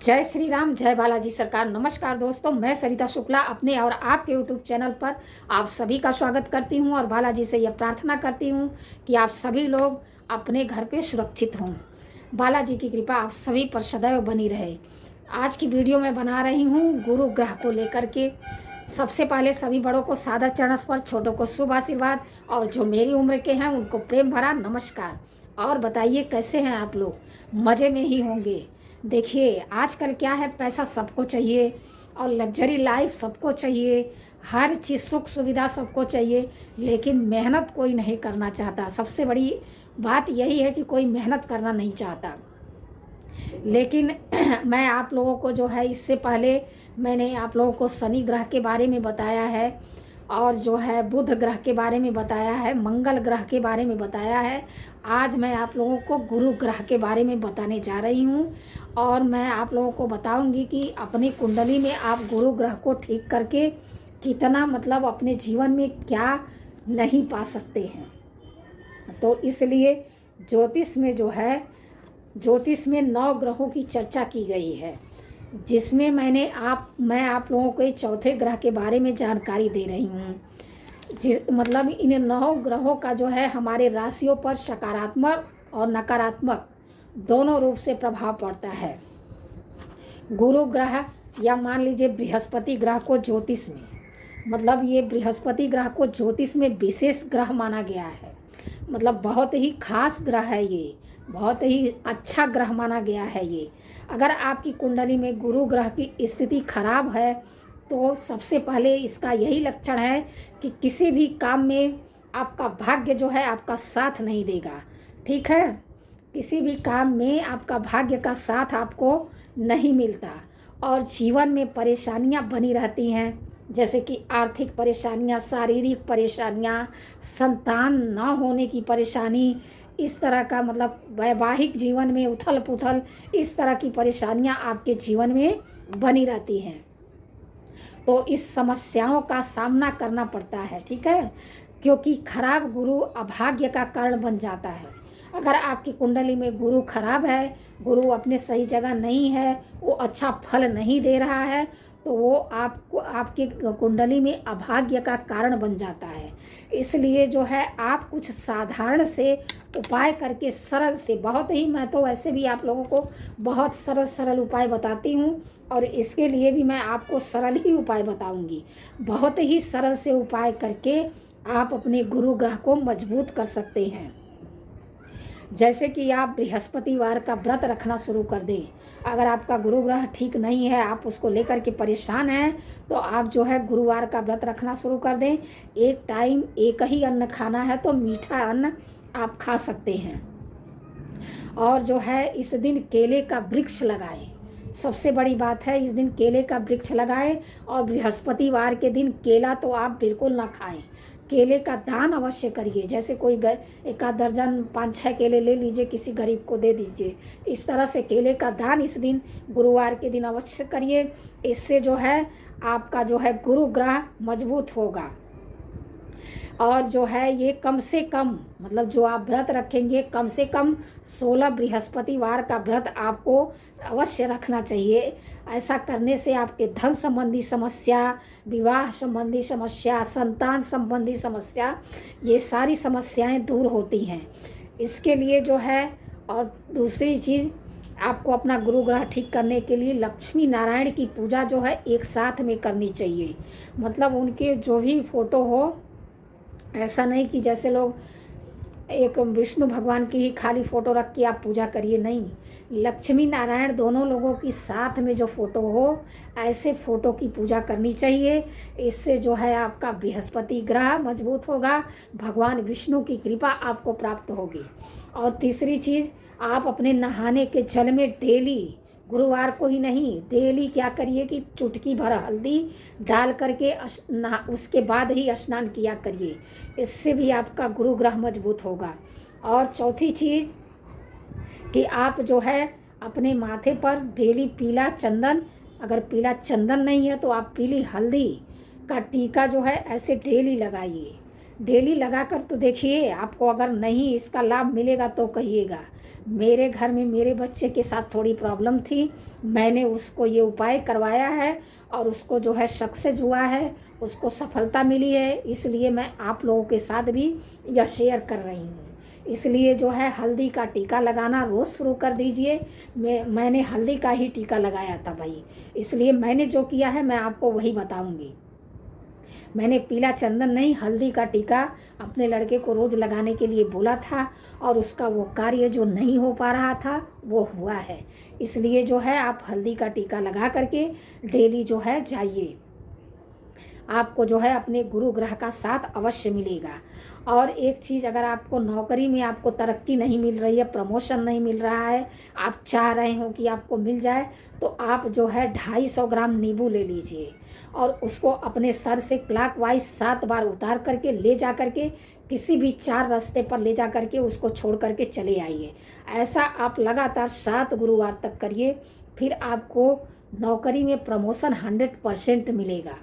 जय श्री राम, जय बालाजी सरकार। नमस्कार दोस्तों, मैं सरिता शुक्ला अपने और आपके यूट्यूब चैनल पर आप सभी का स्वागत करती हूं और बालाजी से यह प्रार्थना करती हूं कि आप सभी लोग अपने घर पे सुरक्षित हों। बालाजी की कृपा आप सभी पर सदैव बनी रहे। आज की वीडियो मैं बना रही हूं गुरु ग्रह को लेकर के। सबसे पहले सभी बड़ों को सादर चरण स्पर्श, छोटों को शुभ आशीर्वाद और जो मेरी उम्र के हैं उनको प्रेम भरा नमस्कार। और बताइए कैसे हैं आप लोग? मज़े में ही होंगे। देखिए आजकल क्या है, पैसा सबको चाहिए और लग्जरी लाइफ सबको चाहिए, हर चीज़ सुख सुविधा सबको चाहिए, लेकिन मेहनत कोई नहीं करना चाहता। सबसे बड़ी बात यही है कि कोई मेहनत करना नहीं चाहता। लेकिन मैं आप लोगों को जो है, इससे पहले मैंने आप लोगों को शनि ग्रह के बारे में बताया है और जो है बुध ग्रह के बारे में बताया है, मंगल ग्रह के बारे में बताया है। आज मैं आप लोगों को गुरु ग्रह के बारे में बताने जा रही हूँ और मैं आप लोगों को बताऊंगी कि अपनी कुंडली में आप गुरु ग्रह को ठीक करके कितना मतलब अपने जीवन में क्या नहीं पा सकते हैं। तो इसलिए ज्योतिष में जो है, ज्योतिष में 9 ग्रहों की चर्चा की गई है, जिसमें मैं आप लोगों को चौथे ग्रह के बारे में जानकारी दे रही हूँ। मतलब इन 9 ग्रहों का जो है हमारे राशियों पर सकारात्मक और नकारात्मक दोनों रूप से प्रभाव पड़ता है। गुरु ग्रह या मान लीजिए बृहस्पति ग्रह को ज्योतिष में, मतलब ये बृहस्पति ग्रह को ज्योतिष में विशेष ग्रह माना गया है। मतलब बहुत ही खास ग्रह है ये, बहुत ही अच्छा ग्रह माना गया है ये। अगर आपकी कुंडली में गुरु ग्रह की स्थिति खराब है तो सबसे पहले इसका यही लक्षण है कि किसी भी काम में आपका भाग्य जो है आपका साथ नहीं देगा। ठीक है, किसी भी काम में आपका भाग्य का साथ आपको नहीं मिलता और जीवन में परेशानियां बनी रहती हैं, जैसे कि आर्थिक परेशानियां, शारीरिक परेशानियां, संतान ना होने की परेशानी, इस तरह का मतलब वैवाहिक जीवन में उथल पुथल, इस तरह की परेशानियां आपके जीवन में बनी रहती हैं। तो इस समस्याओं का सामना करना पड़ता है। ठीक है, क्योंकि खराब गुरु अभाग्य का कारण बन जाता है। अगर आपकी कुंडली में गुरु खराब है, गुरु अपने सही जगह नहीं है, वो अच्छा फल नहीं दे रहा है, तो वो आपको आपकी कुंडली में अभाग्य का कारण बन जाता है। इसलिए जो है आप कुछ साधारण से उपाय करके, सरल से, बहुत ही, मैं तो वैसे भी आप लोगों को बहुत सरल सरल उपाय बताती हूँ और इसके लिए भी मैं आपको सरल ही उपाय बताऊंगी। बहुत ही सरल से उपाय करके आप अपने गुरु ग्रह को मजबूत कर सकते हैं। जैसे कि आप बृहस्पतिवार का व्रत रखना शुरू कर दें। अगर आपका गुरु ग्रह ठीक नहीं है, आप उसको लेकर के परेशान हैं, तो आप जो है गुरुवार का व्रत रखना शुरू कर दें। एक टाइम एक ही अन्न खाना है तो मीठा अन्न आप खा सकते हैं। और जो है इस दिन केले का वृक्ष लगाएं। सबसे बड़ी बात है, इस दिन केले का वृक्ष लगाएं और बृहस्पतिवार के दिन केला तो आप बिल्कुल ना खाएं। केले का दान अवश्य करिए। जैसे कोई 1 दर्जन 5-6 केले ले लीजिए, किसी गरीब को दे दीजिए। इस तरह से केले का दान इस दिन गुरुवार के दिन अवश्य करिए। इससे जो है आपका जो है गुरु ग्रह मजबूत होगा। और जो है ये कम से कम, मतलब जो आप व्रत रखेंगे, कम से कम 16 बृहस्पतिवार का व्रत आपको अवश्य रखना चाहिए। ऐसा करने से आपके धन संबंधी समस्या, विवाह संबंधी समस्या, संतान संबंधी समस्या, ये सारी समस्याएं दूर होती हैं। इसके लिए जो है, और दूसरी चीज़, आपको अपना गुरु ग्रह ठीक करने के लिए लक्ष्मी नारायण की पूजा जो है एक साथ में करनी चाहिए। मतलब उनके जो भी फोटो हो, ऐसा नहीं कि जैसे लोग एक विष्णु भगवान की ही खाली फ़ोटो रख के आप पूजा करिए, नहीं। लक्ष्मी नारायण दोनों लोगों की साथ में जो फ़ोटो हो, ऐसे फ़ोटो की पूजा करनी चाहिए। इससे जो है आपका बृहस्पति ग्रह मजबूत होगा, भगवान विष्णु की कृपा आपको प्राप्त होगी। और तीसरी चीज़, आप अपने नहाने के जल में डेली, गुरुवार को ही नहीं, डेली क्या करिए कि चुटकी भर हल्दी डाल करके उसके बाद ही स्नान किया करिए। इससे भी आपका गुरु ग्रह मजबूत होगा। और चौथी चीज़ कि आप जो है अपने माथे पर डेली पीला चंदन, अगर पीला चंदन नहीं है तो आप पीली हल्दी का टीका जो है ऐसे डेली लगाइए। डेली लगाकर तो देखिए, आपको अगर नहीं इसका लाभ मिलेगा तो कहिएगा। मेरे घर में मेरे बच्चे के साथ थोड़ी प्रॉब्लम थी, मैंने उसको ये उपाय करवाया है और उसको जो है सक्सेस हुआ है, उसको सफलता मिली है। इसलिए मैं आप लोगों के साथ भी यह शेयर कर रही हूँ। इसलिए जो है हल्दी का टीका लगाना रोज़ शुरू कर दीजिए। मैंने हल्दी का ही टीका लगाया था भाई, इसलिए मैंने जो किया है मैं आपको वही बताऊंगी। मैंने पीला चंदन नहीं, हल्दी का टीका अपने लड़के को रोज़ लगाने के लिए बोला था और उसका वो कार्य जो नहीं हो पा रहा था वो हुआ है। इसलिए जो है आप हल्दी का टीका लगा करके डेली जो है जाइए, आपको जो है अपने गुरु ग्रह का साथ अवश्य मिलेगा। और एक चीज़, अगर आपको नौकरी में आपको तरक्की नहीं मिल रही है, प्रमोशन नहीं मिल रहा है, आप चाह रहे हो कि आपको मिल जाए, तो आप जो है 250 ग्राम नींबू ले लीजिए और उसको अपने सर से क्लॉकवाइज 7 बार उतार करके ले जा करके किसी भी 4 रास्ते पर ले जा करके उसको छोड़ करके चले आइए। ऐसा आप लगातार 7 गुरुवार तक करिए, फिर आपको नौकरी में प्रमोशन 100% मिलेगा।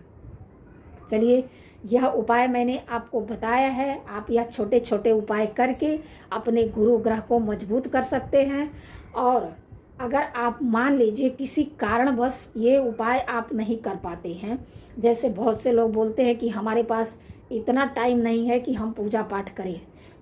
चलिए, यह उपाय मैंने आपको बताया है। आप यह छोटे छोटे उपाय करके अपने गुरु ग्रह को मजबूत कर सकते हैं। और अगर आप मान लीजिए किसी कारणवश ये उपाय आप नहीं कर पाते हैं, जैसे बहुत से लोग बोलते हैं कि हमारे पास इतना टाइम नहीं है कि हम पूजा पाठ करें,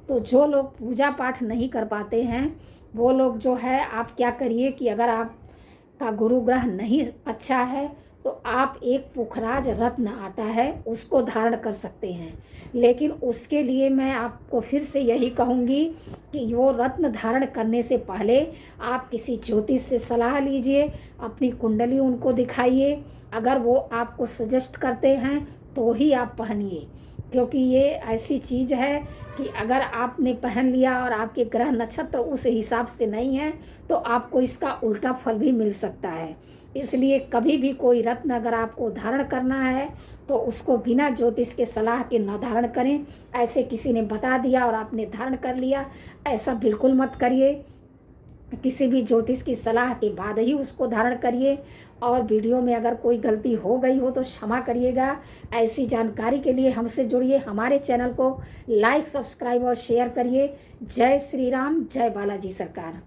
तो जो लोग पूजा पाठ नहीं कर पाते हैं वो लोग जो है, आप क्या करिए कि अगर आपका गुरु ग्रह नहीं अच्छा है तो आप एक पुखराज रत्न आता है उसको धारण कर सकते हैं। लेकिन उसके लिए मैं आपको फिर से यही कहूँगी कि वो रत्न धारण करने से पहले आप किसी ज्योतिष से सलाह लीजिए, अपनी कुंडली उनको दिखाइए। अगर वो आपको सजेस्ट करते हैं तो ही आप पहनिए, क्योंकि ये ऐसी चीज़ है कि अगर आपने पहन लिया और आपके ग्रह नक्षत्र उस हिसाब से नहीं है तो आपको इसका उल्टा फल भी मिल सकता है। इसलिए कभी भी कोई रत्न अगर आपको धारण करना है तो उसको बिना ज्योतिष के सलाह के न धारण करें। ऐसे किसी ने बता दिया और आपने धारण कर लिया, ऐसा बिल्कुल मत करिए। किसी भी ज्योतिष की सलाह के बाद ही उसको धारण करिए। और वीडियो में अगर कोई गलती हो गई हो तो क्षमा करिएगा। ऐसी जानकारी के लिए हमसे जुड़िए, हमारे चैनल को लाइक, सब्सक्राइब और शेयर करिए। जय श्री राम, जय बालाजी सरकार।